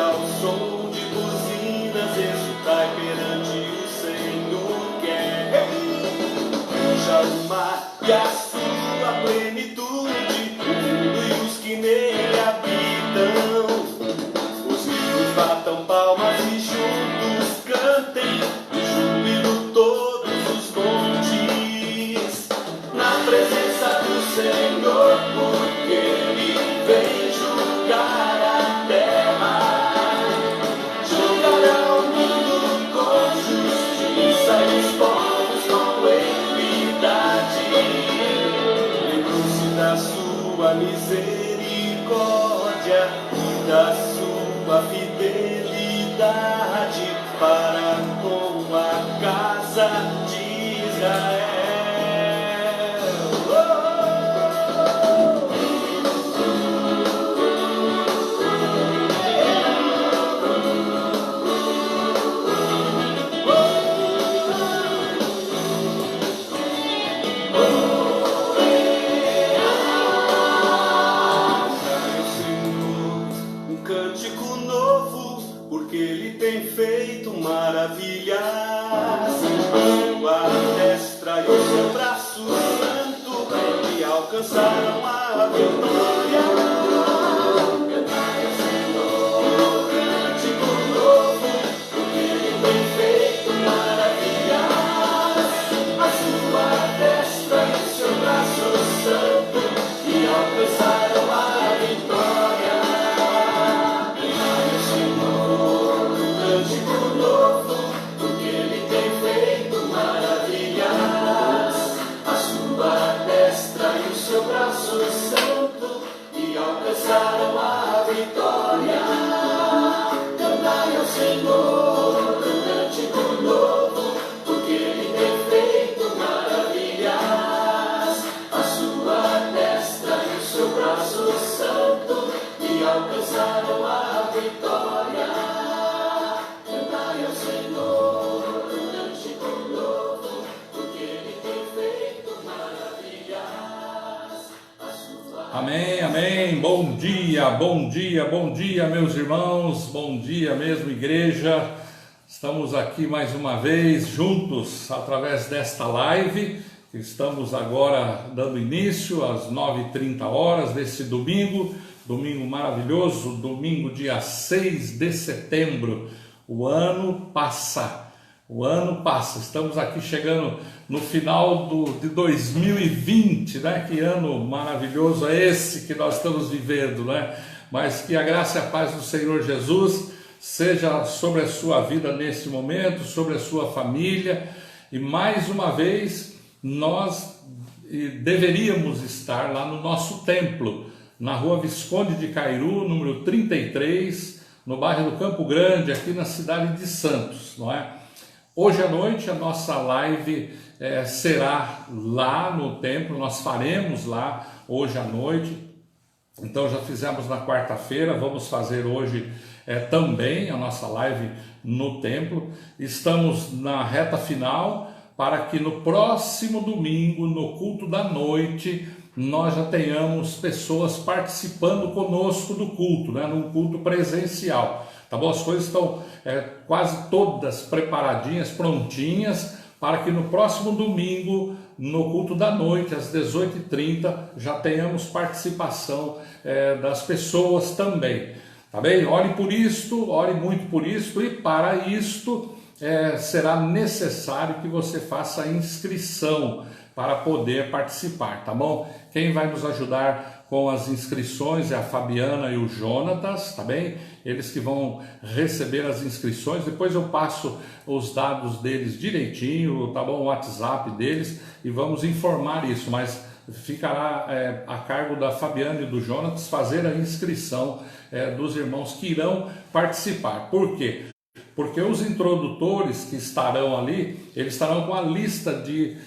ao som de buzinas, exultai perante o Senhor, quer já o mar e a sua plenitude, o mundo e os que nele habitam. Os rios batam palmas e juntos cantem de júbilo todos os montes, na presença do Senhor, porque Ele vem julgar a terra. Julgará o mundo com justiça e os povos com equidade. Lembrou-se da sua misericórdia e da sua fidelidade para com a casa de Israel. Feito maravilhas, a sua destra e o seu braço santo que alcançaram a vitória. Cantai ao Senhor, cântico novo, porque Ele tem feito maravilhas, a sua destra e o seu braço santo que alcançaram a vitória. Santo e alcançaram a vitória. Cantai ao Senhor um cântico novo, porque Ele tem feito maravilhas. A sua destra e o seu braço santo e alcançaram a vitória. Cantai ao Senhor um cântico novo, porque Ele tem feito maravilhas. Amém, amém. Bom dia, bom dia, bom dia, meus irmãos. Bom dia mesmo, igreja. Estamos aqui mais uma vez juntos através desta live. Estamos agora dando início às 9h30 desse domingo maravilhoso, domingo dia 6 de setembro. O ano passa. Estamos aqui chegando no final de 2020, né? Que ano maravilhoso é esse que nós estamos vivendo, né? Mas que a graça e a paz do Senhor Jesus seja sobre a sua vida nesse momento, sobre a sua família. E mais uma vez, nós deveríamos estar lá no nosso templo, na rua Visconde de Cairu, número 33, no bairro do Campo Grande, aqui na cidade de Santos, não é? Hoje à noite a nossa live será lá no templo, nós faremos lá hoje à noite. Então já fizemos na quarta-feira, vamos fazer hoje também a nossa live no templo. Estamos na reta final para que no próximo domingo, no culto da noite, nós já tenhamos pessoas participando conosco do culto, né, num culto presencial. Tá bom? As coisas estão quase todas preparadinhas, prontinhas, para que no próximo domingo, no culto da noite, às 18h30, já tenhamos participação das pessoas também. Tá bem? Ore por isto, ore muito por isto, e para isto será necessário que você faça a inscrição para poder participar, tá bom? Quem vai nos ajudar com as inscrições é a Fabiana e o Jonatas, tá bem? Eles que vão receber as inscrições, depois eu passo os dados deles direitinho, tá bom? O WhatsApp deles, e vamos informar isso, mas ficará a cargo da Fabiana e do Jonatas fazer a inscrição dos irmãos que irão participar. Por quê? Porque os introdutores que estarão ali, eles estarão com a lista de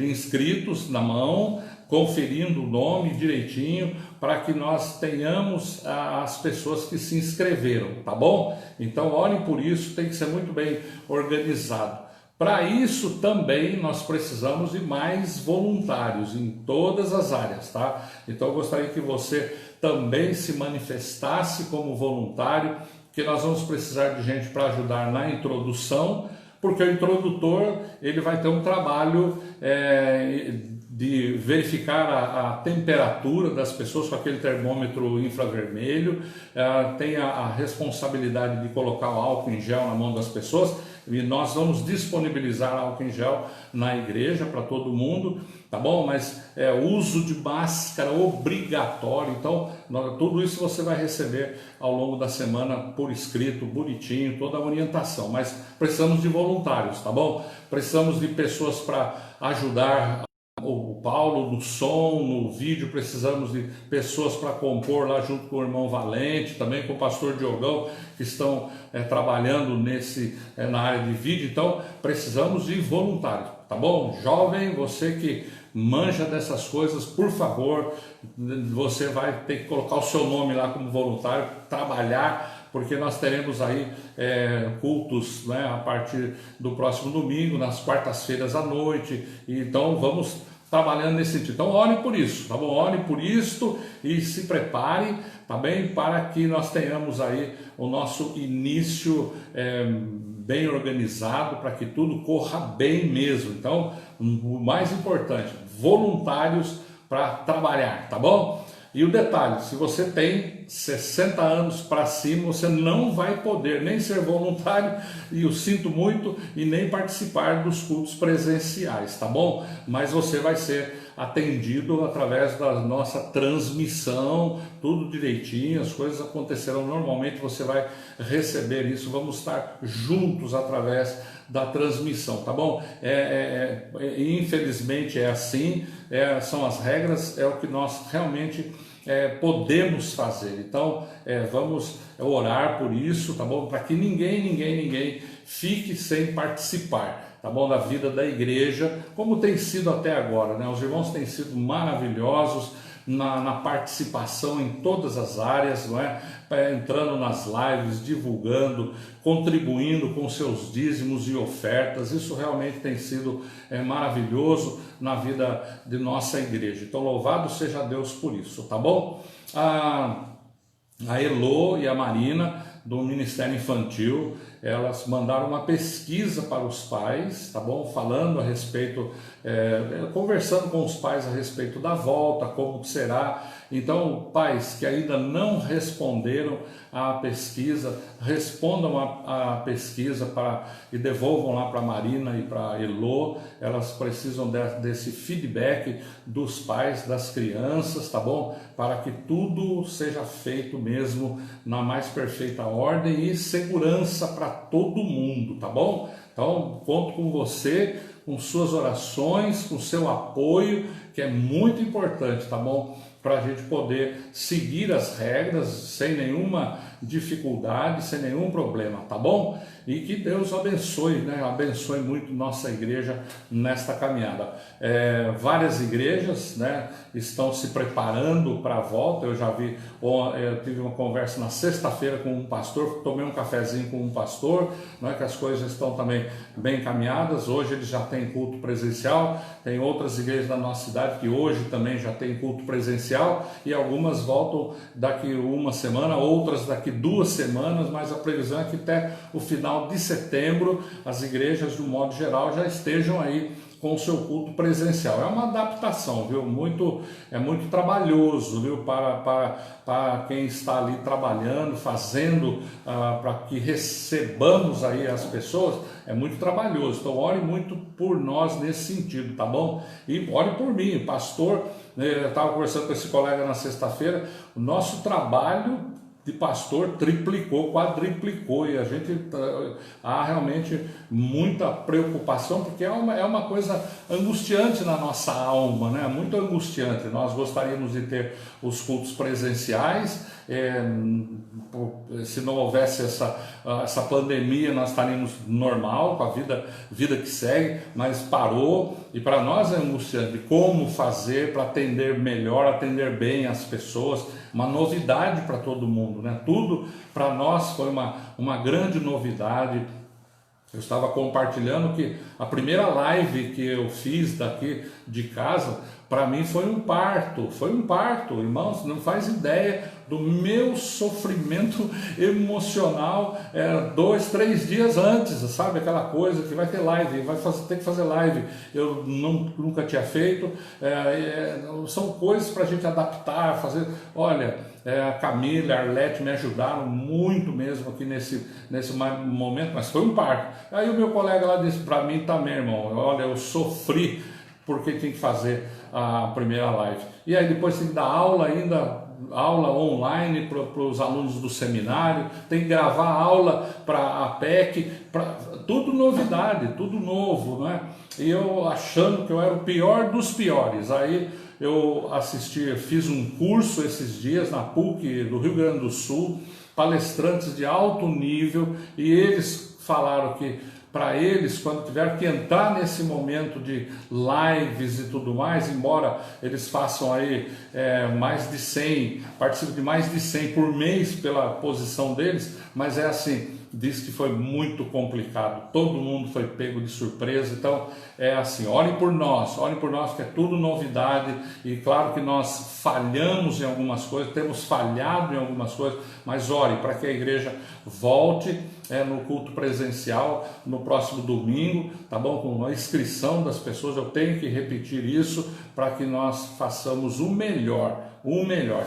inscritos na mão, conferindo o nome direitinho, para que nós tenhamos as pessoas que se inscreveram, tá bom? Então orem por isso, tem que ser muito bem organizado. Para isso também nós precisamos de mais voluntários em todas as áreas, tá? Então eu gostaria que você também se manifestasse como voluntário que nós vamos precisar de gente para ajudar na introdução, porque o introdutor ele vai ter um trabalho de verificar a temperatura das pessoas com aquele termômetro infravermelho, tem a responsabilidade de colocar o álcool em gel na mão das pessoas, e nós vamos disponibilizar álcool em gel na igreja para todo mundo, tá bom? Mas uso de máscara obrigatório, então tudo isso você vai receber ao longo da semana por escrito, bonitinho, toda a orientação, mas precisamos de voluntários, tá bom? Precisamos de pessoas para ajudar o Paulo no som, no vídeo, precisamos de pessoas para compor lá junto com o irmão Valente, também com o pastor Diogão, que estão trabalhando na área de vídeo, então precisamos de voluntários, tá bom? Jovem, você que manja dessas coisas, por favor, você vai ter que colocar o seu nome lá como voluntário, trabalhar, porque nós teremos aí cultos, né, a partir do próximo domingo, nas quartas-feiras à noite, então vamos trabalhando nesse sentido. Então ore por isso, tá bom? Ore por isto e se prepare, tá bem? Para que nós tenhamos aí o nosso início bem organizado, para que tudo corra bem mesmo. Então, o mais importante, voluntários para trabalhar, tá bom? E o detalhe, se você tem 60 anos para cima, você não vai poder nem ser voluntário, e eu sinto muito, e nem participar dos cultos presenciais, tá bom? Mas você vai ser atendido através da nossa transmissão, tudo direitinho, as coisas acontecerão normalmente, você vai receber isso, vamos estar juntos através da transmissão, tá bom? Infelizmente é assim, são as regras, é o que nós realmente podemos fazer. Então vamos orar por isso, tá bom? Para que ninguém fique sem participar, tá bom? Da vida da igreja, como tem sido até agora, né? Os irmãos têm sido maravilhosos na participação em todas as áreas, não é? Entrando nas lives, divulgando, contribuindo com seus dízimos e ofertas. Isso realmente tem sido maravilhoso na vida de nossa igreja. Então louvado seja Deus por isso, tá bom? A Elo e a Marina do Ministério Infantil, elas mandaram uma pesquisa para os pais, tá bom? Falando a respeito, conversando com os pais a respeito da volta, como será. Então, pais que ainda não responderam à pesquisa, respondam a pesquisa e devolvam lá para a Marina e para a Elo. Elas precisam desse feedback dos pais, das crianças, tá bom? Para que tudo seja feito mesmo na mais perfeita ordem e segurança para todo mundo, tá bom? Então, conto com você, com suas orações, com seu apoio, que é muito importante, tá bom? Para a gente poder seguir as regras sem nenhuma dificuldade, sem nenhum problema, tá bom? E que Deus abençoe, né? Abençoe muito nossa igreja nesta caminhada. Várias igrejas, né, estão se preparando para a volta. Eu já vi, eu tive uma conversa na sexta-feira com um pastor, tomei um cafezinho com um pastor, né, que as coisas estão também bem encaminhadas. Hoje eles já têm culto presencial, tem outras igrejas da nossa cidade que hoje também já tem culto presencial, e algumas voltam daqui uma semana, outras daqui 2 semanas, mas a previsão é que até o final de setembro as igrejas, de um modo geral, já estejam aí com o seu culto presencial. É uma adaptação, viu? É muito trabalhoso, viu? Para quem está ali trabalhando, fazendo para que recebamos aí as pessoas, é muito trabalhoso. Então ore muito por nós nesse sentido, tá bom? E ore por mim, pastor. Eu estava conversando com esse colega na sexta-feira, o nosso trabalho de pastor triplicou, quadriplicou, e a gente há realmente muita preocupação, porque é uma coisa angustiante na nossa alma, né? Muito angustiante. Nós gostaríamos de ter os cultos presenciais, se não houvesse essa pandemia, nós estaríamos normal, com a vida que segue, mas parou, e para nós é angustiante. Como fazer para atender melhor, atender bem as pessoas, uma novidade para todo mundo, né? Tudo para nós foi uma grande novidade. Eu estava compartilhando que a primeira live que eu fiz daqui de casa, para mim foi um parto, irmãos, não faz ideia do meu sofrimento emocional 2, 3 dias antes, sabe, aquela coisa que vai ter live, tem que fazer live, eu nunca tinha feito, são coisas para a gente adaptar, fazer, olha, a Camila e a Arlete me ajudaram muito mesmo aqui nesse momento, mas foi um parto. Aí o meu colega lá disse para mim também, irmão, olha, eu sofri porque tinha que fazer a primeira live. E aí depois tem que dar aula ainda, aula online para os alunos do seminário, tem que gravar aula para a PEC, tudo novidade, tudo novo, né? E eu achando que eu era o pior dos piores. Aí eu fiz um curso esses dias na PUC do Rio Grande do Sul, palestrantes de alto nível, e eles falaram que para eles, quando tiver que entrar nesse momento de lives e tudo mais, embora eles façam aí mais de 100, participem de mais de 100 por mês pela posição deles, mas é assim, diz que foi muito complicado, todo mundo foi pego de surpresa, então é assim, orem por nós que é tudo novidade, e claro que nós falhamos em algumas coisas, temos falhado em algumas coisas, mas orem para que a igreja volte no culto presencial no próximo domingo, tá bom? Com a inscrição das pessoas, eu tenho que repetir isso para que nós façamos o melhor,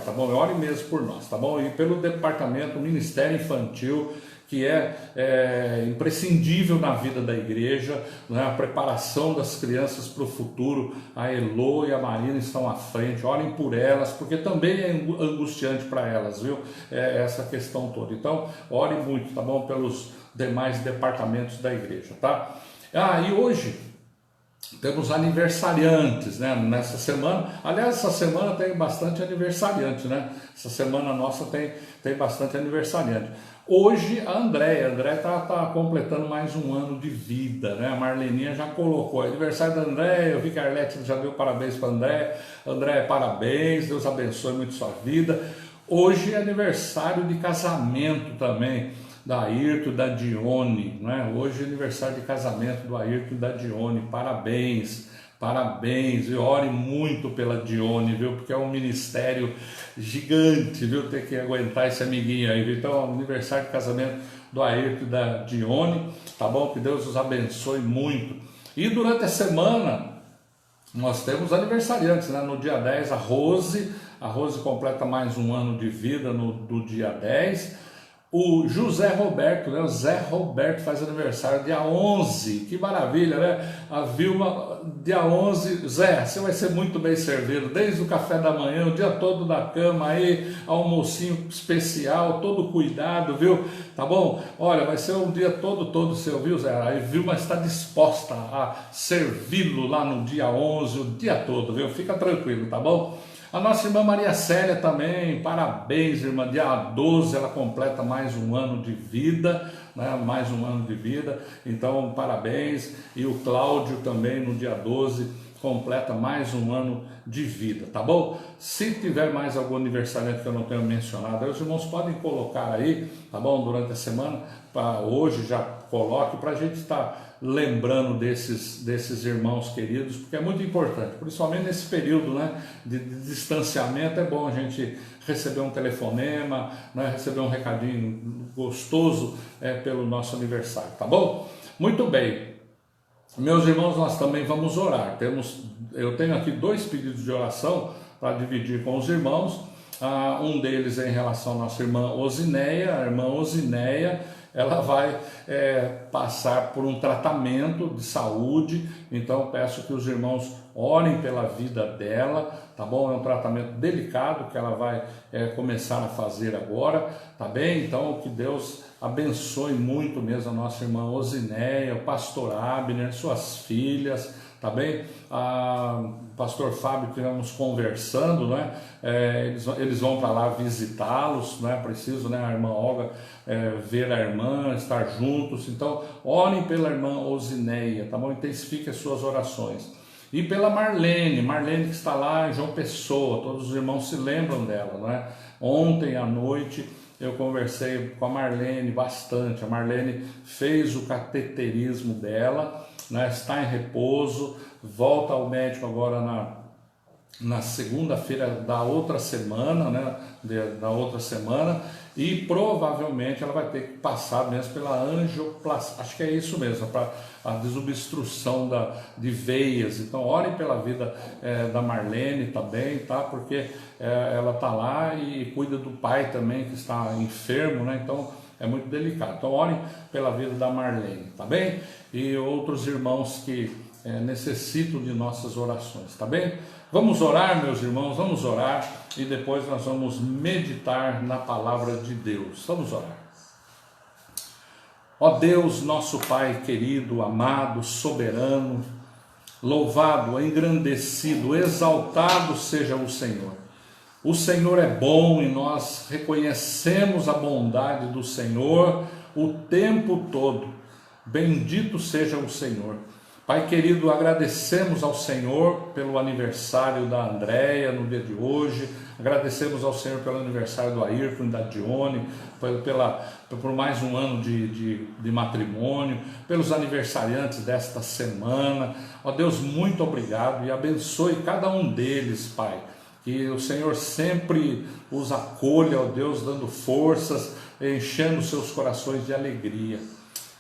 tá bom? Ore mesmo por nós, tá bom? E pelo departamento Ministério Infantil, que é imprescindível na vida da igreja, né? A preparação das crianças para o futuro, a Elo e a Marina estão à frente, orem por elas, porque também é angustiante para elas, viu? Essa questão toda. Então, ore muito, tá bom? Pelos demais departamentos da igreja, tá? E hoje temos aniversariantes, né? Nessa semana, aliás, essa semana tem bastante aniversariante, né? Essa semana nossa tem bastante aniversariante. Hoje a Andréia está completando mais um ano de vida, né? A Marleninha já colocou aniversário da Andréia, eu vi que a Arlete já deu parabéns para a Andréia. Andréia, parabéns, Deus abençoe muito sua vida. Hoje é aniversário de casamento também da Ayrton e da Dione, né? Hoje é aniversário de casamento do Ayrton e da Dione, parabéns, e ore muito pela Dione, viu? Porque é um ministério gigante, viu? Ter que aguentar esse amiguinho aí, viu? Então, aniversário de casamento do Ayrton e da Dione, tá bom? Que Deus os abençoe muito. E durante a semana, nós temos aniversariantes, né? No dia 10, a Rose completa mais um ano de vida do dia 10. O José Roberto, né? O Zé Roberto faz aniversário dia 11, que maravilha, né? A Vilma, dia 11, Zé, você vai ser muito bem servido, desde o café da manhã, o dia todo da cama aí, almocinho especial, todo cuidado, viu? Tá bom? Olha, vai ser um dia todo seu, viu, Zé? A Vilma está disposta a servi-lo lá no dia 11, o dia todo, viu? Fica tranquilo, tá bom? A nossa irmã Maria Célia também, parabéns, irmã, dia 12 ela completa mais um ano de vida, né? Mais um ano de vida, então parabéns. E o Cláudio também no dia 12 completa mais um ano de vida, tá bom? Se tiver mais algum aniversário que eu não tenho mencionado, aí os irmãos podem colocar aí, tá bom? Durante a semana, para hoje já coloque, para a gente estar lembrando desses irmãos queridos, porque é muito importante, principalmente nesse período, né, de distanciamento, é bom a gente receber um telefonema, né, receber um recadinho gostoso pelo nosso aniversário, tá bom? Muito bem, meus irmãos, nós também vamos orar. Eu tenho aqui 2 pedidos de oração para dividir com os irmãos. Um deles é em relação à nossa irmã Osineia. A irmã Osineia, ela vai passar por um tratamento de saúde, então peço que os irmãos orem pela vida dela, tá bom? É um tratamento delicado que ela vai começar a fazer agora, tá bem? Então que Deus abençoe muito mesmo a nossa irmã Osineia, o pastor Abner, suas filhas, tá bem? O pastor Fábio, estivemos conversando, né? Eles vão para lá visitá-los, né? Preciso, né? A irmã Olga ver a irmã, estar juntos, então orem pela irmã Osineia, tá bom? Intensifique as suas orações. E pela Marlene que está lá em João Pessoa, todos os irmãos se lembram dela, né? Ontem à noite eu conversei com a Marlene bastante. A Marlene fez o cateterismo dela, né? Está em repouso, volta ao médico agora na segunda-feira da outra semana, né, da outra semana, e provavelmente ela vai ter que passar mesmo pela angioplastia, acho que é isso mesmo, para a desobstrução de veias. Então orem pela vida da Marlene também, tá? Porque ela tá lá e cuida do pai também que está enfermo, né? Então é muito delicado. Então orem pela vida da Marlene, tá bem? E outros irmãos que necessitam de nossas orações, tá bem? Vamos orar, meus irmãos, vamos orar e depois nós vamos meditar na palavra de Deus. Vamos orar. Ó Deus, nosso Pai querido, amado, soberano, louvado, engrandecido, exaltado seja o Senhor. O Senhor é bom e nós reconhecemos a bondade do Senhor o tempo todo. Bendito seja o Senhor. Pai querido, agradecemos ao Senhor pelo aniversário da Andréia no dia de hoje, agradecemos ao Senhor pelo aniversário do Ayrton e da Dione, por mais um ano de matrimônio, pelos aniversariantes desta semana. Ó Deus, muito obrigado e abençoe cada um deles, Pai. Que o Senhor sempre os acolha, ó Deus, dando forças, enchendo seus corações de alegria.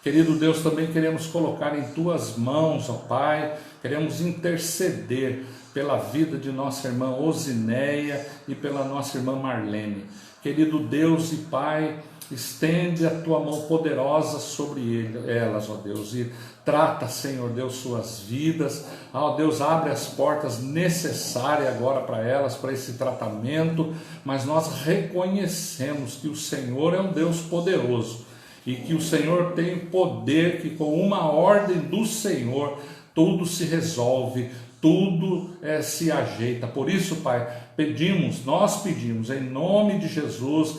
Querido Deus, também queremos colocar em Tuas mãos, ó Pai, queremos interceder pela vida de nossa irmã Osineia e pela nossa irmã Marlene. Querido Deus e Pai, estende a Tua mão poderosa sobre elas, ó Deus, e trata, Senhor Deus, suas vidas. Ó Deus, abre as portas necessárias agora para elas, para esse tratamento, mas nós reconhecemos que o Senhor é um Deus poderoso, e que o Senhor tem poder, que com uma ordem do Senhor, tudo se resolve, tudo se ajeita. Por isso, Pai, nós pedimos em nome de Jesus,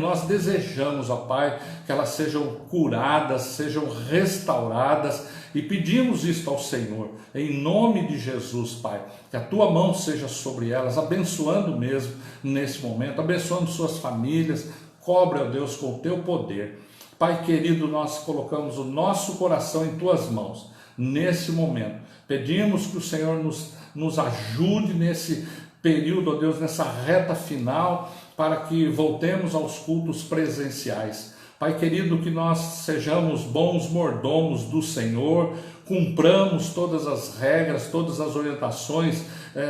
nós desejamos, ó Pai, que elas sejam curadas, sejam restauradas, e pedimos isto ao Senhor, em nome de Jesus, Pai, que a Tua mão seja sobre elas, abençoando mesmo nesse momento, abençoando suas famílias, cobre, ó Deus, com o Teu poder. Pai querido, nós colocamos o nosso coração em Tuas mãos, nesse momento. Pedimos que o Senhor nos ajude nesse período, ó Deus, nessa reta final, para que voltemos aos cultos presenciais. Pai querido, que nós sejamos bons mordomos do Senhor, cumpramos todas as regras, todas as orientações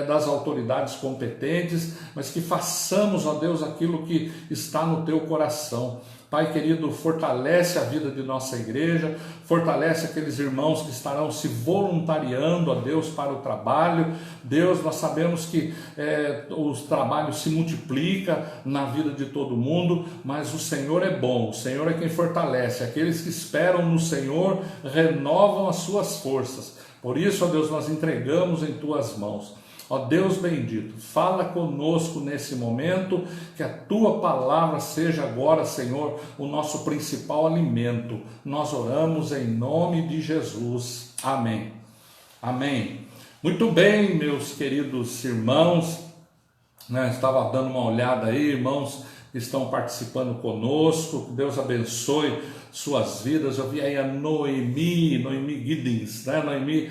das autoridades competentes, mas que façamos, ó Deus, aquilo que está no Teu coração. Pai querido, fortalece a vida de nossa igreja, fortalece aqueles irmãos que estarão se voluntariando, ó Deus, para o trabalho. Deus, nós sabemos que os trabalhos se multiplicam na vida de todo mundo, mas o Senhor é bom, o Senhor é quem fortalece. Aqueles que esperam no Senhor renovam as suas forças. Por isso, ó Deus, nós entregamos em Tuas mãos. Ó Deus bendito, fala conosco nesse momento, que a Tua palavra seja agora, Senhor, o nosso principal alimento. Nós oramos em nome de Jesus. Amém. Amém. Muito bem, meus queridos irmãos, estava dando uma olhada aí, irmãos que estão participando conosco, que Deus abençoe suas vidas. Eu vi aí a Noemi Guidens, Noemi,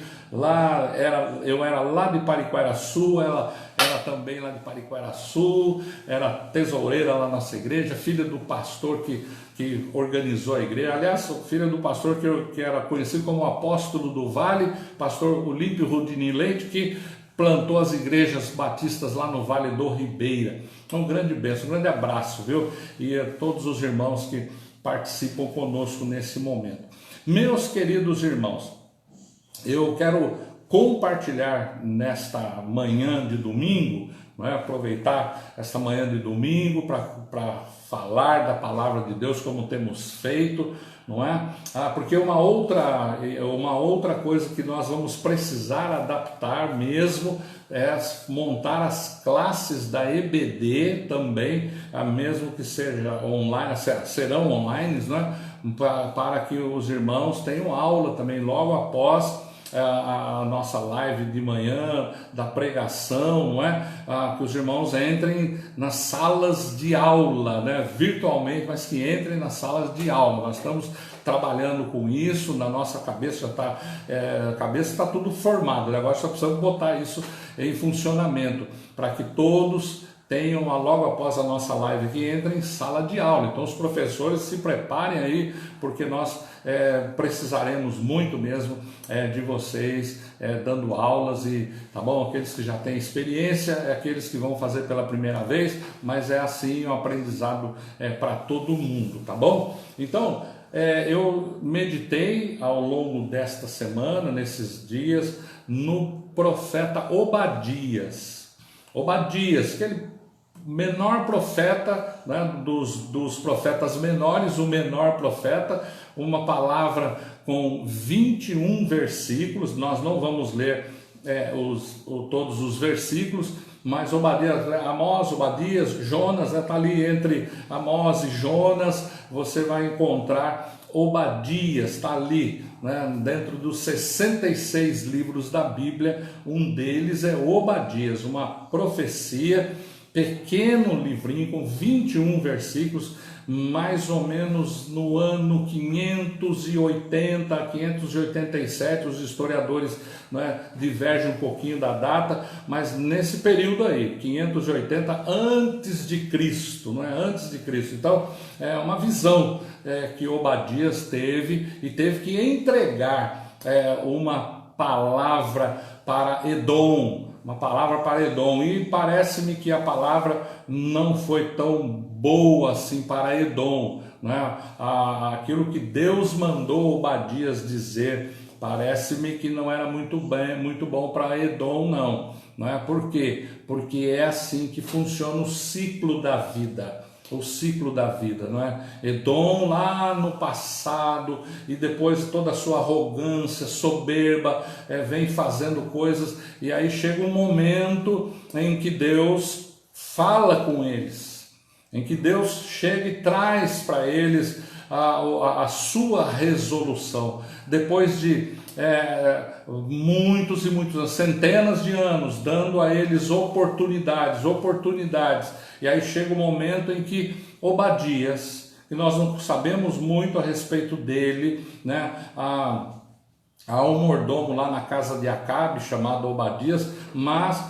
eu era lá de Pariquaraçu, ela era também lá de Pariquaraçu, era tesoureira lá na nossa igreja, filha do pastor que organizou a igreja, aliás, filha do pastor que era conhecido como apóstolo do Vale, pastor Olímpio Rudini Leite, que plantou as igrejas batistas lá no Vale do Ribeira. Um grande bênção, um grande abraço, viu? E a todos os irmãos que participam conosco nesse momento. Meus queridos irmãos, eu quero compartilhar nesta manhã de domingo, aproveitar esta manhã de domingo para falar da palavra de Deus como temos feito, não é? Porque uma outra coisa que nós vamos precisar adaptar mesmo é montar as classes da EBD também, mesmo que seja online, serão online, né? Para que os irmãos tenham aula também logo após a nossa live de manhã, da pregação, não é? Que os irmãos entrem nas salas de aula, virtualmente, mas que entrem nas salas de aula. Nós estamos trabalhando com isso, na nossa cabeça já está, a cabeça está tudo formado, agora só precisamos botar isso em funcionamento, para que todos tenham, logo após a nossa live, que entrem em sala de aula. Então os professores se preparem aí, porque nós precisaremos muito mesmo de vocês dando aulas, e tá bom? Aqueles que já têm experiência, aqueles que vão fazer pela primeira vez, mas é assim um aprendizado para todo mundo, tá bom? Então eu meditei ao longo desta semana, nesses dias, no profeta Obadias, aquele menor profeta, né, dos profetas menores, o menor profeta, uma palavra com 21 versículos. Nós não vamos ler todos os versículos, mas Obadias, Amós, Obadias, Jonas, está ali entre Amós e Jonas, você vai encontrar Obadias, está ali, né, dentro dos 66 livros da Bíblia. Um deles é Obadias, uma profecia, pequeno livrinho com 21 versículos, mais ou menos no ano 580, 587, os historiadores, né, divergem um pouquinho da data, mas nesse período aí, 580 antes de Cristo, não é? Antes de Cristo. Então, é uma visão que Obadias teve, e teve que entregar uma palavra para Edom, e parece-me que a palavra não foi tão boa assim para Edom, né? Aquilo que Deus mandou Obadias dizer, parece-me que não era muito bom para Edom, não é? Por quê? Porque é assim que funciona o ciclo da vida. Não é? Edom lá no passado, e depois toda a sua arrogância, soberba, vem fazendo coisas, e aí chega um momento em que Deus fala com eles, em que Deus chega e traz para eles a sua resolução, depois de muitos e muitos, centenas de anos, dando a eles oportunidades, e aí chega o momento em que Obadias, que nós não sabemos muito a respeito dele, né? Há um mordomo lá na casa de Acabe chamado Obadias, mas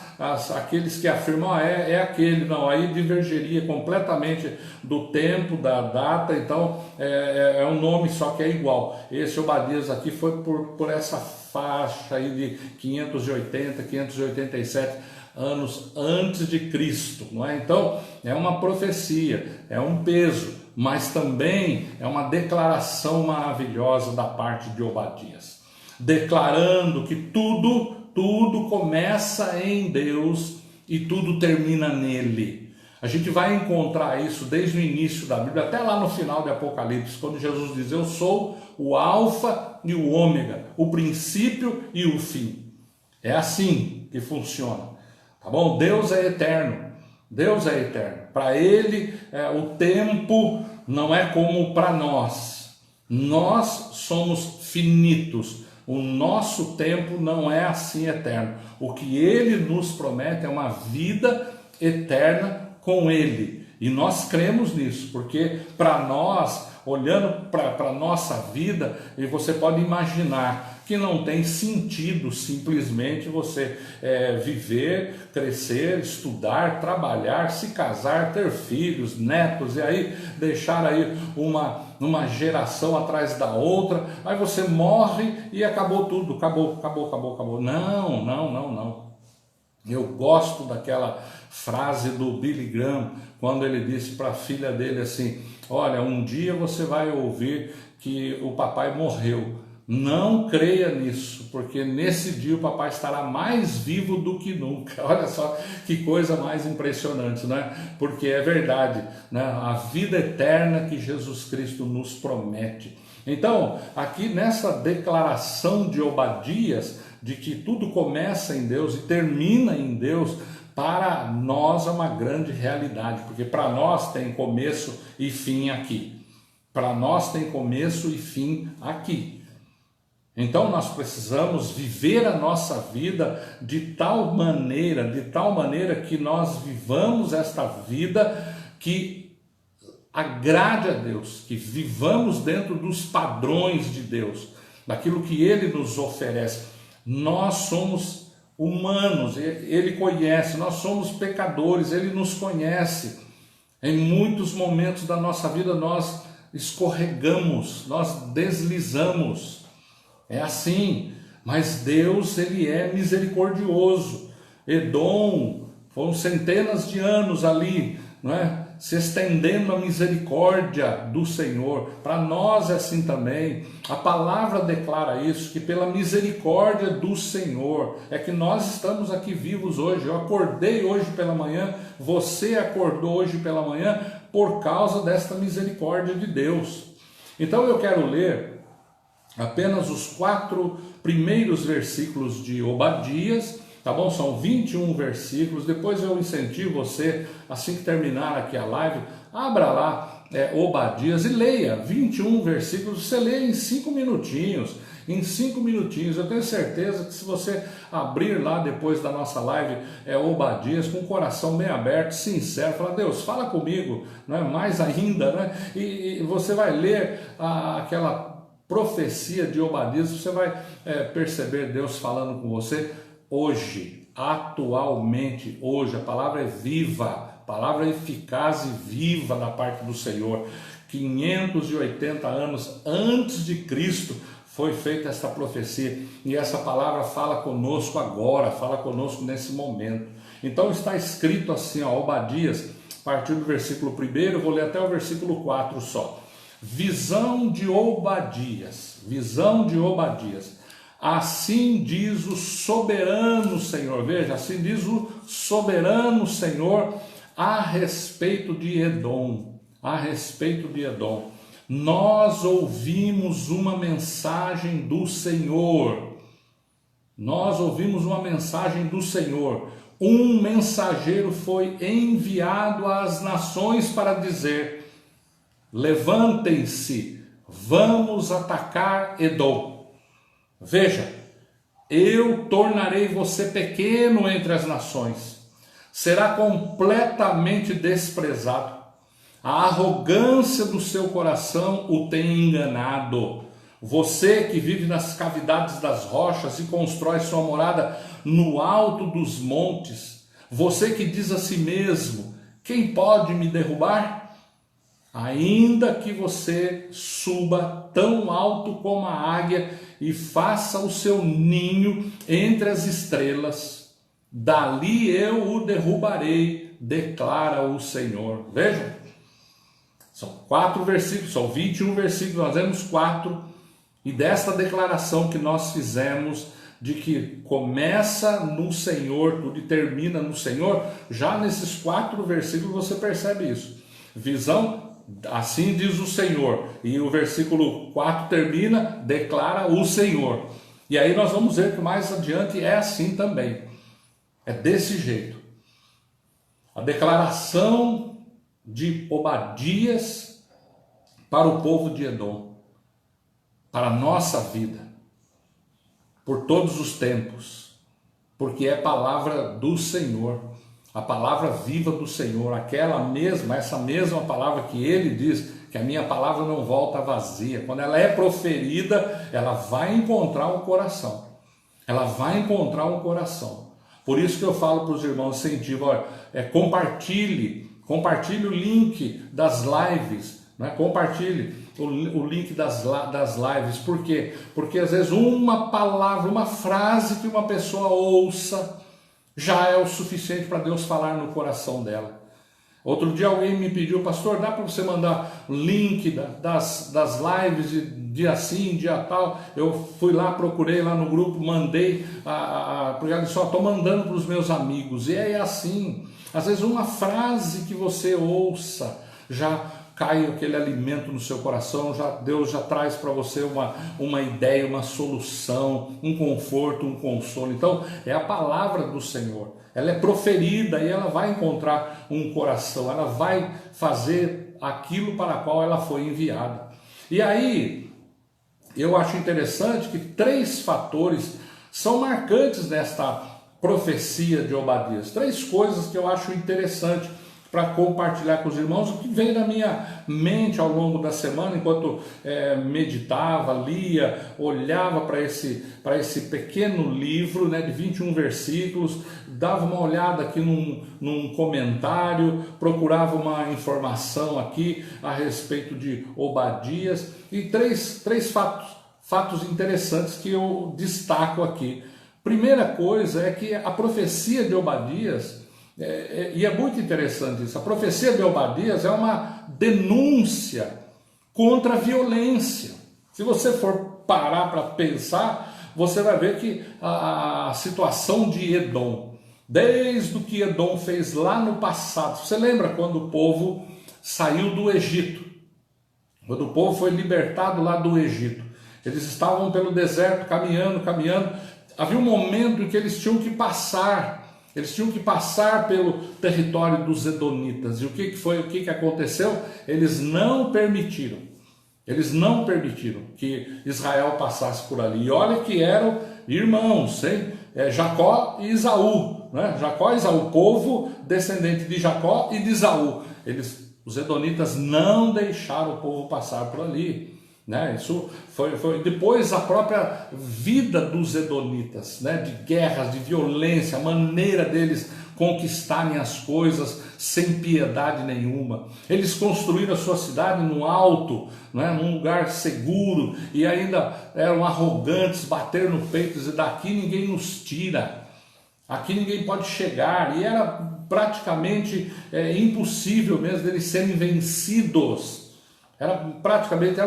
aqueles que afirmam é aquele, não, aí divergeria completamente do tempo, da data. Então é um nome só que é igual. Esse Obadias aqui foi por essa faixa aí de 580, 587 anos antes de Cristo, não é? Então é uma profecia, é um peso, mas também é uma declaração maravilhosa da parte de Obadias, declarando que tudo começa em Deus e tudo termina nele. A gente vai encontrar isso desde o início da Bíblia até lá no final de Apocalipse, quando Jesus diz: eu sou o Alfa e o Ômega, o princípio e o fim. É assim que funciona, tá bom? Deus é eterno. Para Ele o tempo não é como para nós. Nós somos finitos. O nosso tempo não é assim eterno. O que Ele nos promete é uma vida eterna com Ele. E nós cremos nisso, porque para nós, olhando para a nossa vida, e você pode imaginar que não tem sentido simplesmente você viver, crescer, estudar, trabalhar, se casar, ter filhos, netos, e aí deixar aí uma geração atrás da outra, aí você morre e acabou tudo, acabou. Não. Eu gosto daquela frase do Billy Graham, quando ele disse para a filha dele assim: olha, um dia você vai ouvir que o papai morreu. Não creia nisso, porque nesse dia o papai estará mais vivo do que nunca. Olha só que coisa mais impressionante, né? Porque é verdade, né? A vida eterna que Jesus Cristo nos promete. Então, aqui nessa declaração de Obadias, de que tudo começa em Deus e termina em Deus, para nós é uma grande realidade, porque para nós tem começo e fim aqui. Para nós tem começo e fim aqui. Então nós precisamos viver a nossa vida de tal maneira que nós vivamos esta vida que agrade a Deus, que vivamos dentro dos padrões de Deus, daquilo que Ele nos oferece. Nós somos humanos, Ele conhece, nós somos pecadores, Ele nos conhece. Em muitos momentos da nossa vida nós escorregamos, nós deslizamos, é assim, mas Deus, Ele é misericordioso. Edom, foram centenas de anos ali, não é? Se estendendo a misericórdia do Senhor. Para nós é assim também. A palavra declara isso, que pela misericórdia do Senhor é que nós estamos aqui vivos hoje. Eu acordei hoje pela manhã, você acordou hoje pela manhã por causa desta misericórdia de Deus. Então eu quero ler apenas os 4 primeiros versículos de Obadias, tá bom? São 21 versículos. Depois eu incentivo você, assim que terminar aqui a live, abra lá Obadias e leia 21 versículos. Você lê em 5 minutinhos. Em 5 minutinhos, eu tenho certeza que se você abrir lá depois da nossa live Obadias, com o coração bem aberto, sincero, falar: Deus, fala comigo, né? Mais ainda, né? E você vai ler aquela profecia de Obadias, você vai perceber Deus falando com você hoje, atualmente, hoje. A palavra é viva, a palavra é eficaz e viva da parte do Senhor. 580 anos antes de Cristo foi feita essa profecia, e essa palavra fala conosco agora, fala conosco nesse momento. Então está escrito assim, Obadias, a partir do versículo 1, eu vou ler até o versículo 4 só. Visão de Obadias, visão de Obadias. Assim diz o soberano Senhor, veja, assim diz o soberano Senhor a respeito de Edom, Nós ouvimos uma mensagem do Senhor, um mensageiro foi enviado às nações para dizer: levantem-se, vamos atacar Edom. Veja, eu tornarei você pequeno entre as nações, será completamente desprezado. A arrogância do seu coração o tem enganado. Você que vive nas cavidades das rochas e constrói sua morada no alto dos montes, você que diz a si mesmo: quem pode me derrubar? Ainda que você suba tão alto como a águia e faça o seu ninho entre as estrelas, dali eu o derrubarei, declara o Senhor. Vejam, são 4 versículos, são 21 versículos, nós vemos 4, e desta declaração que nós fizemos, de que começa no Senhor, tudo e termina no Senhor, já nesses 4 versículos você percebe isso. Visão, assim diz o Senhor, e o versículo 4 termina, declara o Senhor. E aí nós vamos ver que mais adiante é assim também, é desse jeito. A declaração de Obadias para o povo de Edom, para a nossa vida, por todos os tempos, porque é palavra do Senhor, a palavra viva do Senhor, essa mesma palavra que ele diz, que a minha palavra não volta vazia. Quando ela é proferida, ela vai encontrar um coração, Por isso que eu falo para os irmãos, incentivo, compartilhe o link das lives, né? Compartilhe o link das lives. Por quê? Porque às vezes uma palavra, uma frase que uma pessoa ouça já é o suficiente para Deus falar no coração dela. Outro dia alguém me pediu: pastor, dá para você mandar link das lives de dia sim, dia tal? Eu fui lá, procurei lá no grupo, mandei, porque eu só estou mandando para os meus amigos. E é assim, às vezes uma frase que você ouça já cai aquele alimento no seu coração, Deus já traz para você uma ideia, uma solução, um conforto, um consolo. Então é a palavra do Senhor, ela é proferida e ela vai encontrar um coração, ela vai fazer aquilo para a qual ela foi enviada. E aí eu acho interessante que 3 fatores são marcantes nesta profecia de Obadias, 3 coisas que eu acho interessante para compartilhar com os irmãos o que veio na minha mente ao longo da semana, enquanto meditava, lia, olhava para esse pequeno livro, né, de 21 versículos, dava uma olhada aqui num comentário, procurava uma informação aqui a respeito de Obadias, e três fatos interessantes que eu destaco aqui. Primeira coisa é que a profecia de Obadias, e é muito interessante isso, a profecia de Obadias é uma denúncia contra a violência. Se você for parar para pensar, você vai ver que a situação de Edom, desde o que Edom fez lá no passado, você lembra quando o povo saiu do Egito, quando o povo foi libertado lá do Egito, eles estavam pelo deserto caminhando, havia um momento em que eles tinham que passar pelo território dos Edonitas. E o que aconteceu? Eles não permitiram que Israel passasse por ali. E olha que eram irmãos, hein? Jacó e Esaú, né? Jacó e Esaú, povo descendente de Jacó e de Esaú. Os Edonitas não deixaram o povo passar por ali. Né? Isso foi depois a própria vida dos Edonitas, né? De guerras, de violência, a maneira deles conquistarem as coisas sem piedade nenhuma. Eles construíram a sua cidade no alto, né? Num lugar seguro, e ainda eram arrogantes, bateram no peito e dizer: daqui ninguém nos tira, aqui ninguém pode chegar. E era praticamente impossível mesmo eles serem vencidos. Era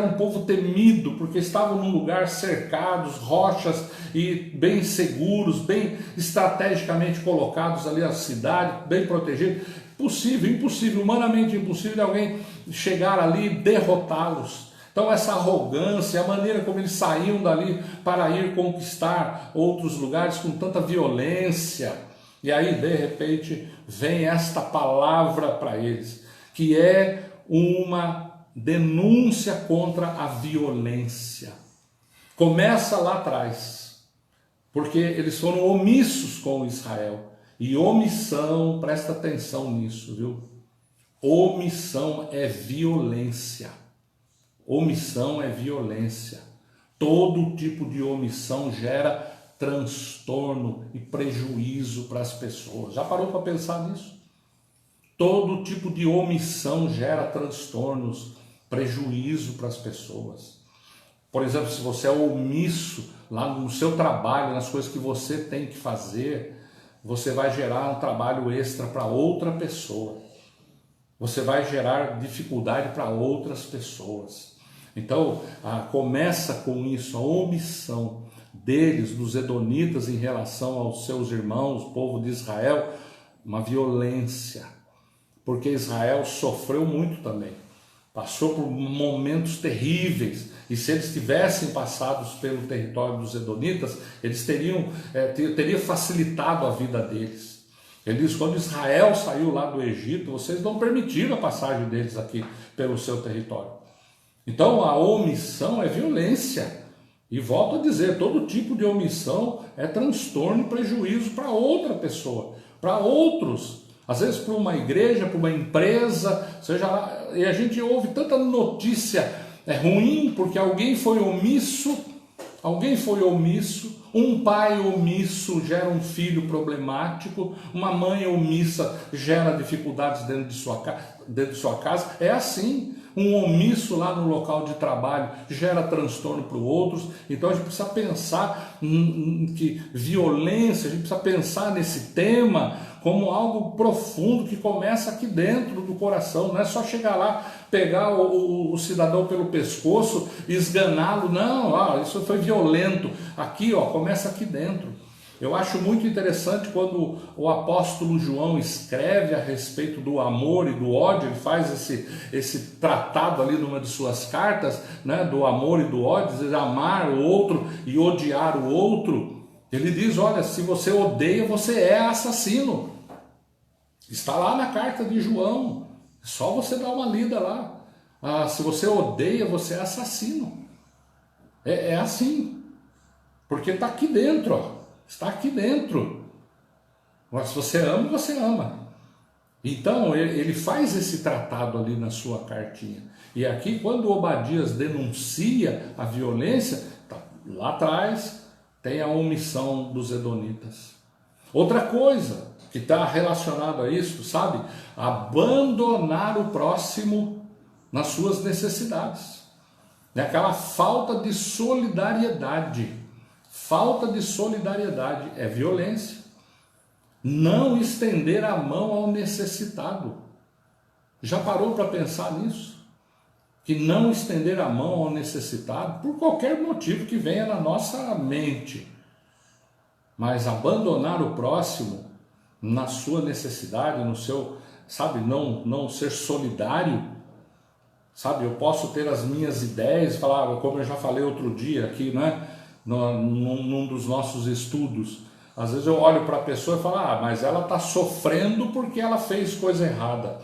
um povo temido, porque estavam num lugar cercados, rochas e bem seguros, bem estrategicamente colocados ali a cidade, bem protegidos. Impossível, humanamente impossível de alguém chegar ali e derrotá-los. Então essa arrogância, a maneira como eles saíam dali para ir conquistar outros lugares com tanta violência. E aí de repente vem esta palavra para eles, que é uma denúncia contra a violência. Começa lá atrás, porque eles foram omissos com Israel. E omissão, presta atenção nisso, viu? Omissão é violência. Omissão é violência. Todo tipo de omissão gera transtorno e prejuízo para as pessoas. Já parou para pensar nisso? Todo tipo de omissão gera transtornos, prejuízo para as pessoas. Por exemplo, se você é omisso lá no seu trabalho, nas coisas que você tem que fazer, você vai gerar um trabalho extra para outra pessoa. Você vai gerar dificuldade para outras pessoas. Então, começa com isso, a omissão deles, dos edonitas, em relação aos seus irmãos, o povo de Israel, uma violência. Porque Israel sofreu muito também, passou por momentos terríveis, e se eles tivessem passado pelo território dos Edonitas, eles teria facilitado a vida deles. Ele diz: quando Israel saiu lá do Egito, vocês não permitiram a passagem deles aqui pelo seu território. Então a omissão é violência, e volto a dizer, todo tipo de omissão é transtorno e prejuízo para outra pessoa, para outros. Às vezes para uma igreja, para uma empresa, seja lá, e a gente ouve tanta notícia ruim porque alguém foi omisso, um pai omisso gera um filho problemático, uma mãe omissa gera dificuldades dentro de sua casa, é assim. Um omisso lá no local de trabalho gera transtorno para os outros. Então a gente precisa pensar que violência, a gente precisa pensar nesse tema como algo profundo que começa aqui dentro do coração. Não é só chegar lá, pegar o cidadão pelo pescoço e esganá-lo. Não, isso foi violento. Aqui, começa aqui dentro. Eu acho muito interessante quando o apóstolo João escreve a respeito do amor e do ódio. Ele faz esse tratado ali numa de suas cartas, né, do amor e do ódio, dizer, amar o outro e odiar o outro. Ele diz: olha, se você odeia, você é assassino. Está lá na carta de João, é só você dar uma lida lá. Se você odeia, você é assassino. É assim, porque está aqui dentro, Está aqui dentro. Mas se você ama, você ama. Então ele faz esse tratado ali na sua cartinha. E aqui, quando Obadias denuncia a violência, tá, lá atrás tem a omissão dos edonitas. Outra coisa que está relacionada a isso, sabe? Abandonar o próximo nas suas necessidades. É aquela falta de solidariedade. Falta de solidariedade é violência. Não estender a mão ao necessitado. Já parou para pensar nisso? Que não estender a mão ao necessitado, por qualquer motivo que venha na nossa mente. Mas abandonar o próximo na sua necessidade, no seu, sabe, não ser solidário. Sabe, eu posso ter as minhas ideias, falar, como eu já falei outro dia aqui, né, num dos nossos estudos. Às vezes eu olho para a pessoa e falo, mas ela está sofrendo porque ela fez coisa errada.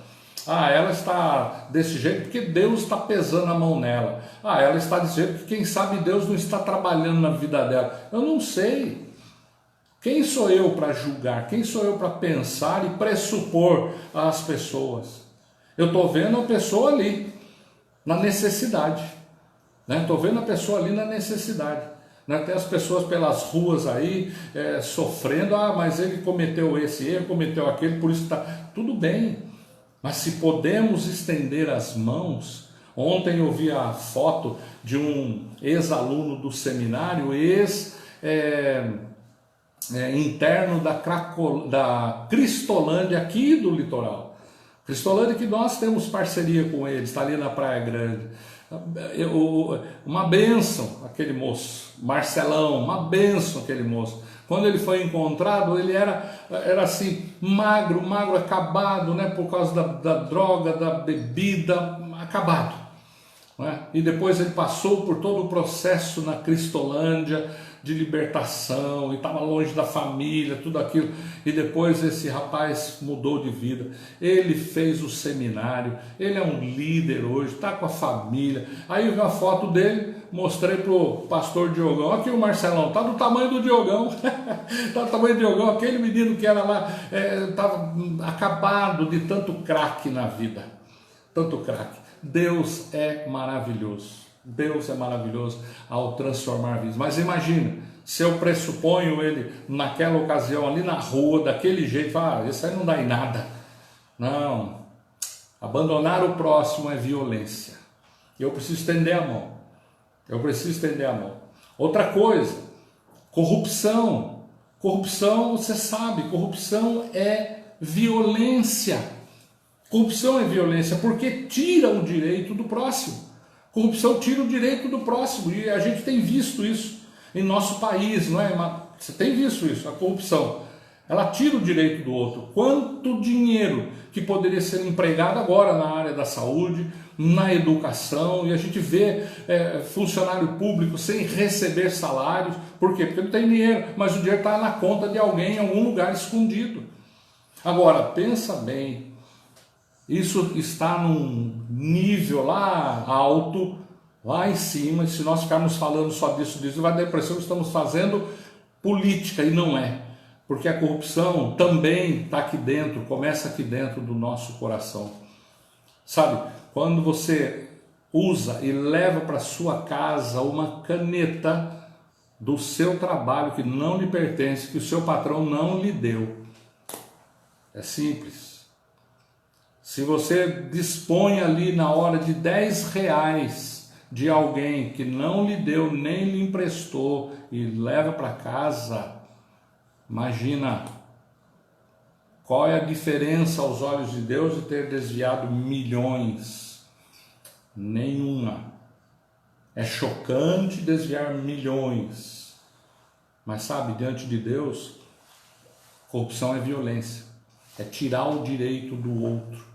Ela está desse jeito porque Deus está pesando a mão nela. Ela está desse jeito porque quem sabe Deus não está trabalhando na vida dela. Eu não sei. Quem sou eu para julgar? Quem sou eu para pensar e pressupor as pessoas? Eu estou vendo a pessoa ali, na necessidade. Estou vendo a pessoa ali na necessidade. Tem as pessoas pelas ruas aí sofrendo, mas ele cometeu esse erro, cometeu aquele, por isso está tudo bem. Mas se podemos estender as mãos, ontem eu vi a foto de um ex-aluno do seminário, interno da Cristolândia aqui do litoral. Cristolândia que nós temos parceria com ele, está ali na Praia Grande. Uma bênção aquele moço, Marcelão, uma bênção aquele moço. Quando ele foi encontrado, ele era assim, magro, acabado, né, por causa da droga, da bebida, acabado. Né? E depois ele passou por todo o processo na Cristolândia de libertação, e estava longe da família, tudo aquilo, e depois esse rapaz mudou de vida, ele fez o seminário, ele é um líder hoje, está com a família. Aí eu vi uma foto dele, mostrei para o pastor Diogão, aqui o Marcelão, está do tamanho do Diogão, está do tamanho do Diogão, aquele menino que era lá, estava acabado de tanto crack na vida, tanto crack. Deus é maravilhoso. Deus é maravilhoso ao transformar vidas. Mas imagina, se eu pressuponho ele naquela ocasião ali na rua, daquele jeito, isso aí não dá em nada. Não. Abandonar o próximo é violência. Eu preciso estender a mão. Eu preciso estender a mão. Outra coisa, corrupção. Corrupção, você sabe, corrupção é violência. Corrupção é violência porque tira o direito do próximo. Corrupção tira o direito do próximo, e a gente tem visto isso em nosso país, não é? Você tem visto isso, a corrupção. Ela tira o direito do outro. Quanto dinheiro que poderia ser empregado agora na área da saúde, na educação, e a gente vê funcionário público sem receber salários. Por quê? Porque não tem dinheiro, mas o dinheiro está na conta de alguém em algum lugar escondido. Agora, pensa bem. Isso está num nível lá alto, lá em cima, e se nós ficarmos falando só disso, vai dar a impressão que estamos fazendo política, e não é. Porque a corrupção também está aqui dentro, começa aqui dentro do nosso coração. Sabe, quando você usa e leva para sua casa uma caneta do seu trabalho que não lhe pertence, que o seu patrão não lhe deu. É simples. Se você dispõe ali na hora de 10 reais de alguém que não lhe deu nem lhe emprestou e leva para casa, imagina qual é a diferença aos olhos de Deus de ter desviado milhões. Nenhuma. É chocante desviar milhões, mas sabe, diante de Deus, corrupção é violência, é tirar o direito do outro.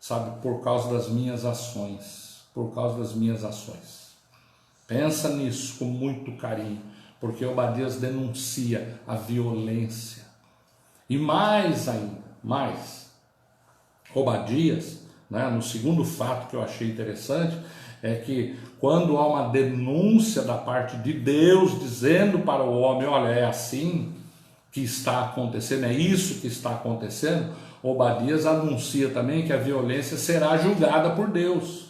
Sabe, por causa das minhas ações, por causa das minhas ações. Pensa nisso com muito carinho, porque Obadias denuncia a violência. E mais ainda, Obadias, né, no segundo fato que eu achei interessante, é que quando há uma denúncia da parte de Deus, dizendo para o homem, olha, é assim que está acontecendo, é isso que está acontecendo, Obadias anuncia também que a violência será julgada por Deus.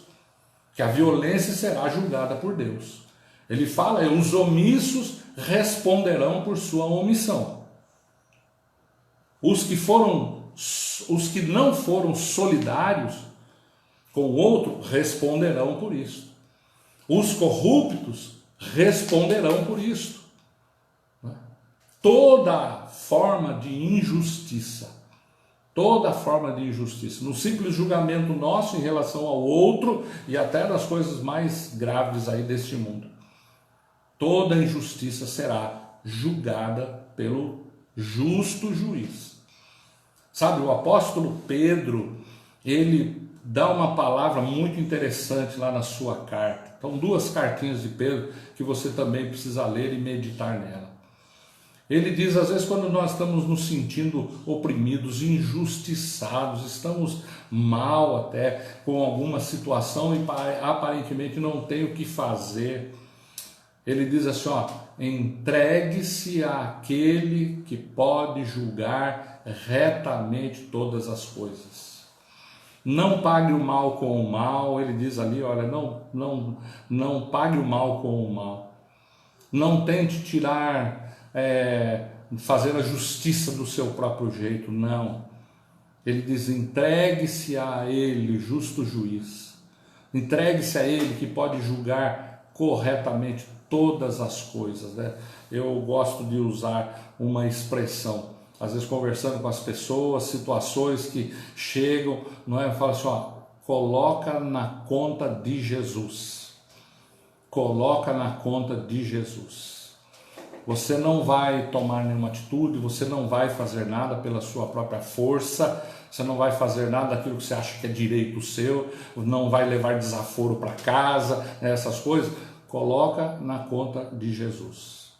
Que a violência será julgada por Deus. Ele fala, os omissos responderão por sua omissão. Os que não foram solidários com o outro responderão por isso. Os corruptos responderão por isso. Toda forma de injustiça, no simples julgamento nosso em relação ao outro e até das coisas mais graves aí deste mundo, toda injustiça será julgada pelo justo juiz. Sabe, o apóstolo Pedro, ele dá uma palavra muito interessante lá na sua carta. Então, 2 cartinhas de Pedro que você também precisa ler e meditar nela. Ele diz, às vezes, quando nós estamos nos sentindo oprimidos, injustiçados, estamos mal até com alguma situação e aparentemente não tem o que fazer. Ele diz assim, entregue-se àquele que pode julgar retamente todas as coisas. Não pague o mal com o mal, ele diz ali, olha, não pague o mal com o mal. Não tente fazer a justiça do seu próprio jeito, não. Ele diz, entregue-se a ele, justo juiz. Entregue-se a ele que pode julgar corretamente todas as coisas, né? Eu gosto de usar uma expressão, às vezes conversando com as pessoas, situações que chegam, não é? Eu falo assim, coloca na conta de Jesus. Coloca na conta de Jesus. Você não vai tomar nenhuma atitude, você não vai fazer nada pela sua própria força, você não vai fazer nada daquilo que você acha que é direito seu, não vai levar desaforo para casa, essas coisas. Coloca na conta de Jesus.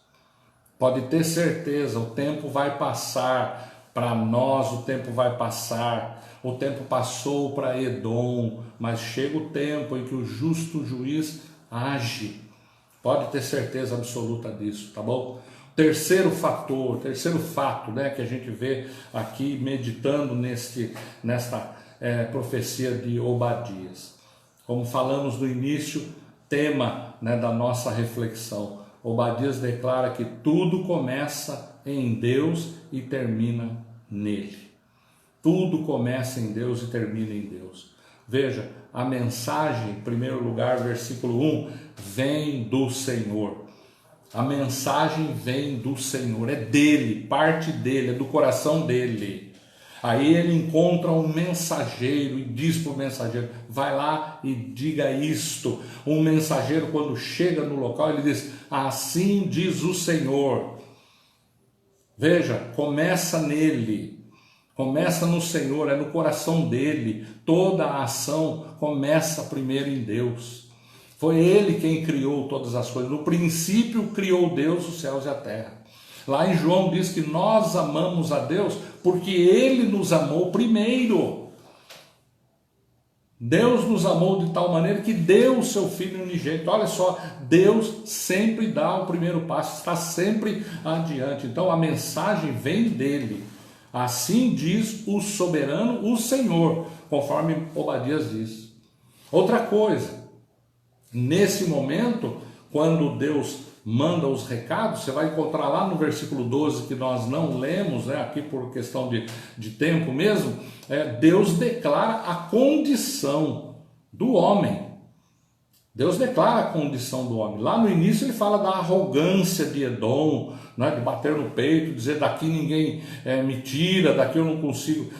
Pode ter certeza, o tempo vai passar para nós, o tempo vai passar. O tempo passou para Edom, mas chega o tempo em que o justo juiz age. Pode ter certeza absoluta disso, tá bom? Terceiro fato, né, que a gente vê aqui meditando nesta profecia de Obadias. Como falamos no início, tema, né, da nossa reflexão. Obadias declara que tudo começa em Deus e termina nele. Tudo começa em Deus e termina em Deus. Veja, a mensagem, em primeiro lugar, versículo 1, vem do Senhor. A mensagem vem do Senhor, é dele, parte dele, é do coração dele. Aí ele encontra um mensageiro e diz para o mensageiro, vai lá e diga isto. Um mensageiro, quando chega no local, ele diz, assim diz o Senhor. Veja, começa nele, começa no Senhor, é no coração dele. Toda a ação começa primeiro em Deus. Foi ele quem criou todas as coisas. No princípio criou Deus os céus e a terra. Lá em João diz que nós amamos a Deus porque ele nos amou primeiro. Deus nos amou de tal maneira que deu o seu Filho unigênito. Olha só, Deus sempre dá o primeiro passo, está sempre adiante. Então a mensagem vem dele. Assim diz o soberano, o Senhor, conforme Obadias diz. Outra coisa, nesse momento, quando Deus manda os recados, você vai encontrar lá no versículo 12, que nós não lemos, né, aqui por questão de tempo mesmo, Deus declara a condição do homem. Deus declara a condição do homem. Lá no início ele fala da arrogância de Edom, né, de bater no peito, dizer daqui ninguém me tira, daqui eu não consigo,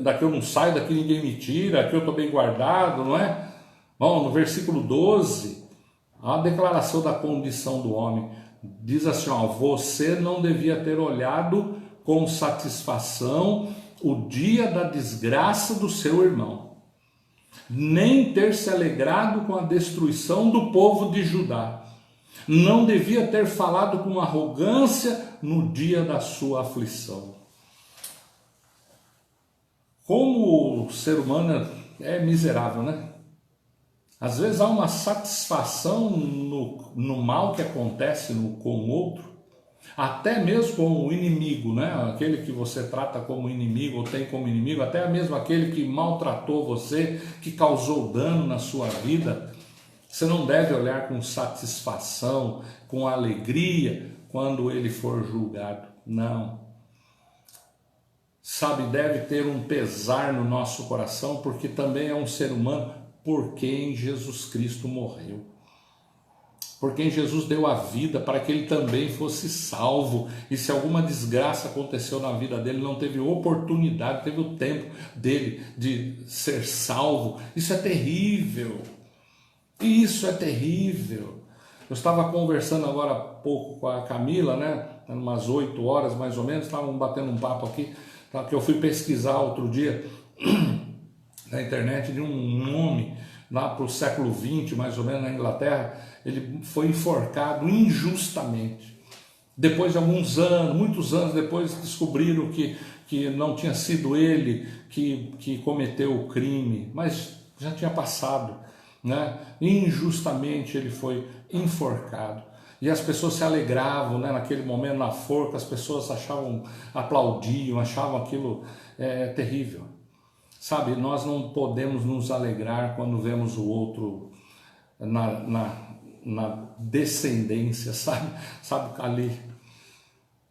daqui eu não saio, daqui ninguém me tira, aqui eu estou bem guardado, não é? Bom, no versículo 12, a declaração da condição do homem diz assim, você não devia ter olhado com satisfação o dia da desgraça do seu irmão, nem ter se alegrado com a destruição do povo de Judá. Não devia ter falado com arrogância no dia da sua aflição. Como o ser humano é miserável, né? Às vezes há uma satisfação no mal que acontece com o outro, Até mesmo com o inimigo, né? Aquele que você trata como inimigo ou tem como inimigo, até mesmo aquele que maltratou você, que causou dano na sua vida, você não deve olhar com satisfação, com alegria, quando ele for julgado. Não. Sabe, deve ter um pesar no nosso coração, porque também é um ser humano por quem Jesus Cristo morreu. Por quem Jesus deu a vida para que ele também fosse salvo. E se alguma desgraça aconteceu na vida dele, não teve oportunidade, teve o tempo dele de ser salvo. Isso é terrível. Isso é terrível. Eu estava conversando agora há pouco com a Camila, né? Umas 8 horas mais ou menos, estavam batendo um papo aqui, que eu fui pesquisar outro dia na internet de um homem lá para o século XX, mais ou menos, na Inglaterra. Ele foi enforcado injustamente. Depois de alguns anos, muitos anos depois, descobriram que não tinha sido ele que cometeu o crime, mas já tinha passado, né? Injustamente ele foi enforcado. E as pessoas se alegravam, né? Naquele momento, na forca, as pessoas aplaudiam, achavam aquilo terrível. Sabe, nós não podemos nos alegrar quando vemos o outro na descendência, sabe ali.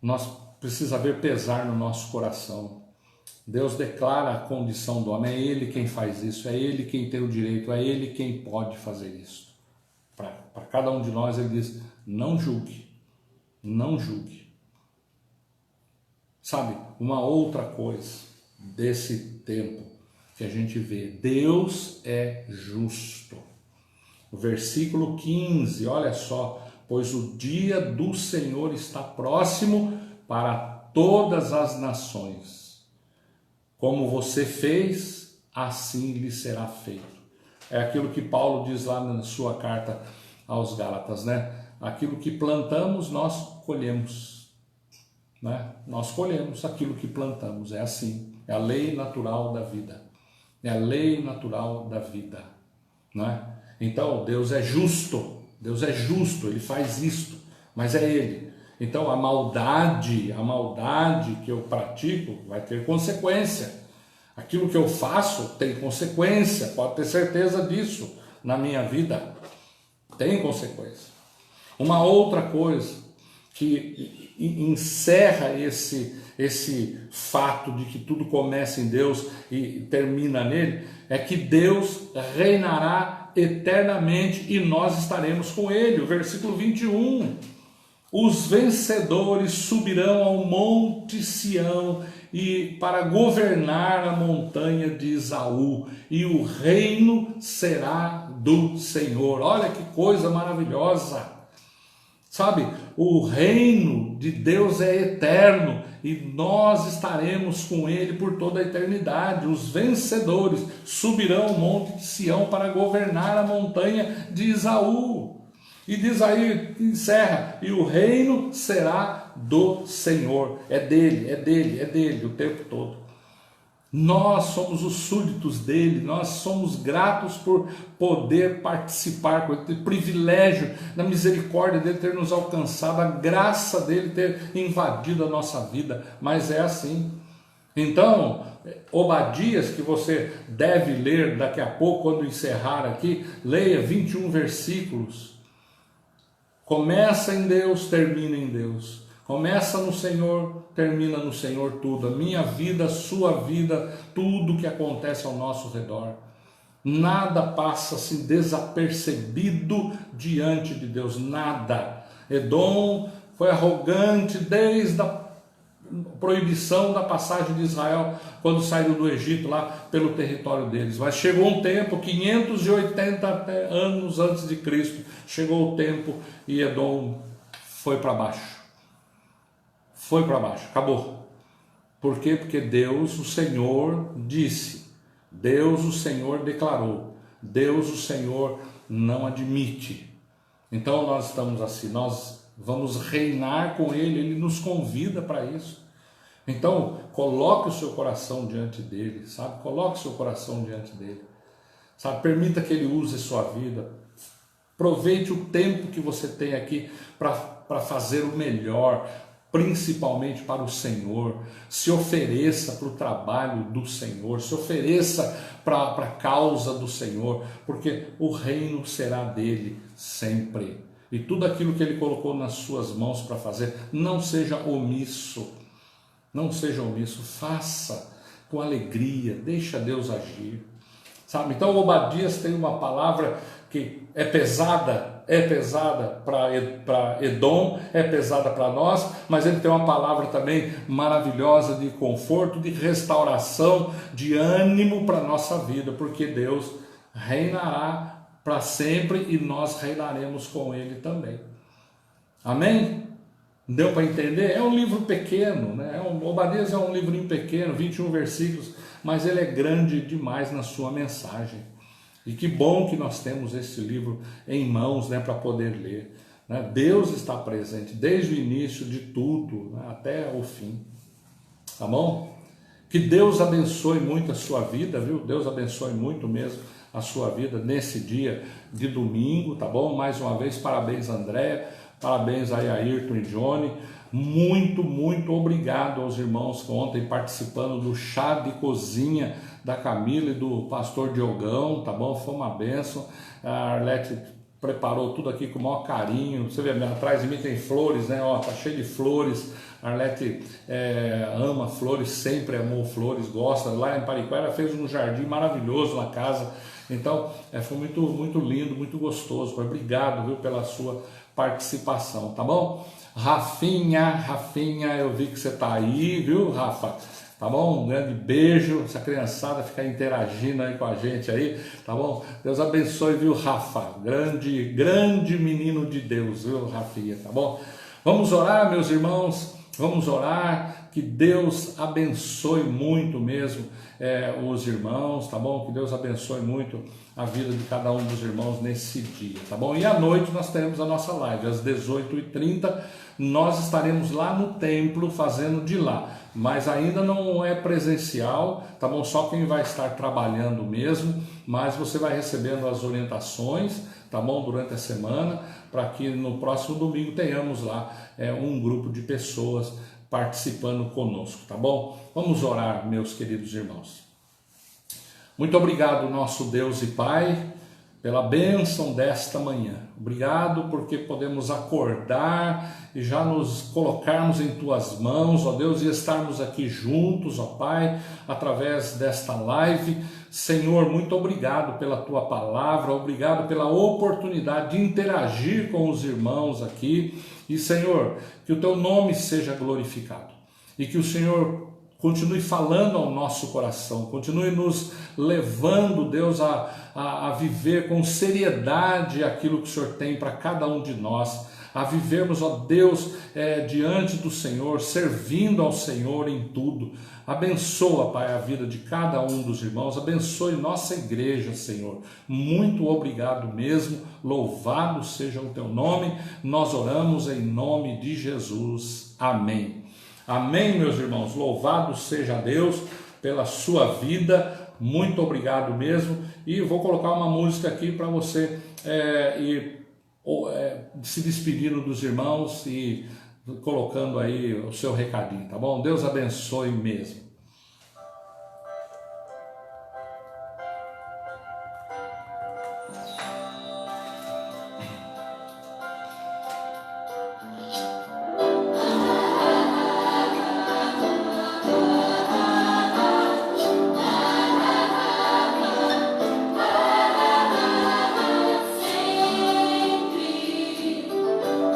Nós precisamos haver pesar no nosso coração. Deus declara a condição do homem, é Ele quem faz isso, é Ele quem tem o direito, é Ele quem pode fazer isso. Para cada um de nós Ele diz, não julgue, não julgue. Sabe, uma outra coisa desse tempo que a gente vê, Deus é justo. O versículo 15, olha só, pois o dia do Senhor está próximo para todas as nações. Como você fez, assim lhe será feito. É aquilo que Paulo diz lá na sua carta aos Gálatas, né? Aquilo que plantamos, nós colhemos, né? Nós colhemos aquilo que plantamos, é assim, é a lei natural da vida, é a lei natural da vida, né? Então, Deus é justo, Ele faz isto, mas é Ele. Então, a maldade que eu pratico vai ter consequência. Aquilo que eu faço tem consequência, pode ter certeza disso na minha vida. Tem consequência. Uma outra coisa que encerra esse fato de que tudo começa em Deus e termina nele, é que Deus reinará eternamente e nós estaremos com Ele. O versículo 21, os vencedores subirão ao monte Sião e para governar a montanha de Esaú, e o reino será do Senhor. Olha que coisa maravilhosa! Sabe, o reino de Deus é eterno e nós estaremos com Ele por toda a eternidade. Os vencedores subirão o monte de Sião para governar a montanha de Esaú. E diz aí, encerra, e o reino será do Senhor. É dele o tempo todo. Nós somos os súditos dele, nós somos gratos por poder participar, por ter privilégio da misericórdia dele ter nos alcançado, a graça dele ter invadido a nossa vida, mas é assim. Então, Obadias, que você deve ler daqui a pouco, quando encerrar aqui, leia 21 versículos. Começa em Deus, termina em Deus. Começa no Senhor, termina no Senhor tudo. A minha vida, a sua vida, tudo que acontece ao nosso redor. Nada passa-se desapercebido diante de Deus, nada. Edom foi arrogante desde a proibição da passagem de Israel, quando saiu do Egito lá pelo território deles. Mas chegou um tempo, 580 anos antes de Cristo, chegou o tempo e Edom foi para baixo. Foi para baixo, acabou. Por quê? Porque Deus, o Senhor, disse. Deus, o Senhor, declarou. Deus, o Senhor, não admite. Então nós estamos assim, nós vamos reinar com Ele, Ele nos convida para isso. Então, coloque o seu coração diante dEle, sabe? Coloque o seu coração diante dEle. Sabe? Permita que Ele use sua vida. Aproveite o tempo que você tem aqui para fazer o melhor, principalmente para o Senhor. Se ofereça para o trabalho do Senhor, se ofereça para a causa do Senhor, porque o reino será dele sempre. E tudo aquilo que ele colocou nas suas mãos para fazer, não seja omisso, não seja omisso, faça com alegria, deixa Deus agir, sabe? Então Obadias tem uma palavra que é pesada para Edom, é pesada para nós, mas ele tem uma palavra também maravilhosa de conforto, de restauração, de ânimo para a nossa vida, porque Deus reinará para sempre e nós reinaremos com ele também. Amém? Deu para entender? É um livro pequeno, né? Obadias é um livrinho pequeno, 21 versículos, mas ele é grande demais na sua mensagem. E que bom que nós temos esse livro em mãos, né, para poder ler. Né? Deus está presente desde o início de tudo, né, até o fim. Tá bom? Que Deus abençoe muito a sua vida, viu? Deus abençoe muito mesmo a sua vida nesse dia de domingo, tá bom? Mais uma vez, parabéns, Andréia, parabéns aí a Ayrton e Johnny. Muito, muito obrigado aos irmãos que ontem participando do chá de cozinha da Camila e do pastor Diogão, tá bom? Foi uma bênção. A Arlete preparou tudo aqui com o maior carinho. Você vê, atrás de mim tem flores, né? Ó, tá cheio de flores. A Arlete ama flores, sempre amou flores, gosta. Lá em Pariquara ela fez um jardim maravilhoso na casa. Então, foi muito, muito lindo, muito gostoso. Obrigado, viu, pela sua participação, tá bom? Rafinha, eu vi que você tá aí, viu, Rafa? Tá bom? Um grande beijo, essa criançada fica interagindo aí com a gente aí, tá bom? Deus abençoe, viu, Rafa? Grande menino de Deus, viu, Rafinha, tá bom? Vamos orar, meus irmãos, vamos orar, que Deus abençoe muito mesmo os irmãos, tá bom? Que Deus abençoe muito a vida de cada um dos irmãos nesse dia, tá bom? E à noite nós teremos a nossa live, às 18h30, nós estaremos lá no templo fazendo de lá, mas ainda não é presencial, tá bom? Só quem vai estar trabalhando mesmo, mas você vai recebendo as orientações, tá bom? Durante a semana, para que no próximo domingo tenhamos lá um grupo de pessoas participando conosco, tá bom? Vamos orar, meus queridos irmãos. Muito obrigado, nosso Deus e Pai, pela bênção desta manhã. Obrigado porque podemos acordar e já nos colocarmos em Tuas mãos, ó Deus, e estarmos aqui juntos, ó Pai, através desta live. Senhor, muito obrigado pela Tua palavra, obrigado pela oportunidade de interagir com os irmãos aqui. E, Senhor, que o Teu nome seja glorificado e que o Senhor continue falando ao nosso coração, continue nos levando, Deus, a viver com seriedade aquilo que o Senhor tem para cada um de nós, a vivermos, ó Deus, diante do Senhor, servindo ao Senhor em tudo. Abençoa, Pai, a vida de cada um dos irmãos, abençoe nossa igreja, Senhor. Muito obrigado mesmo, louvado seja o Teu nome, nós oramos em nome de Jesus. Amém. Amém, meus irmãos, louvado seja Deus pela sua vida, muito obrigado mesmo, e vou colocar uma música aqui para você se despedindo dos irmãos e colocando aí o seu recadinho, tá bom? Deus abençoe mesmo.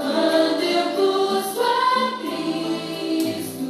Quando eu busco a Cristo,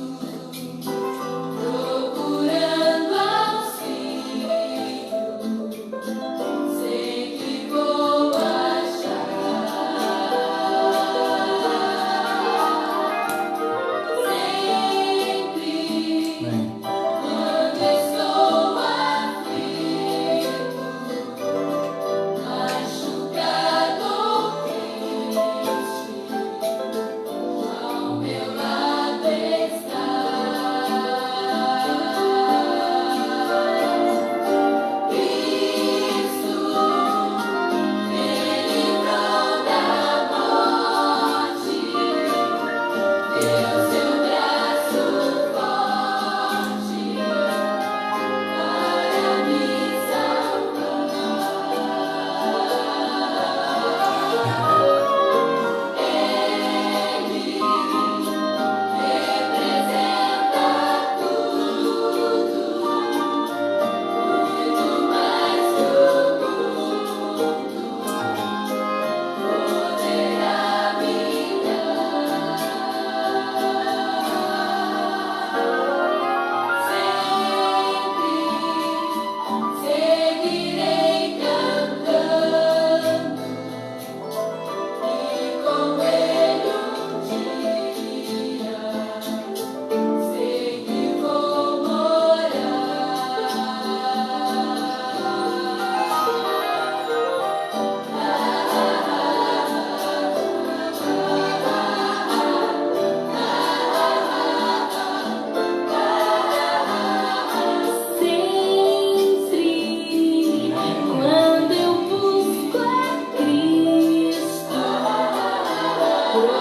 por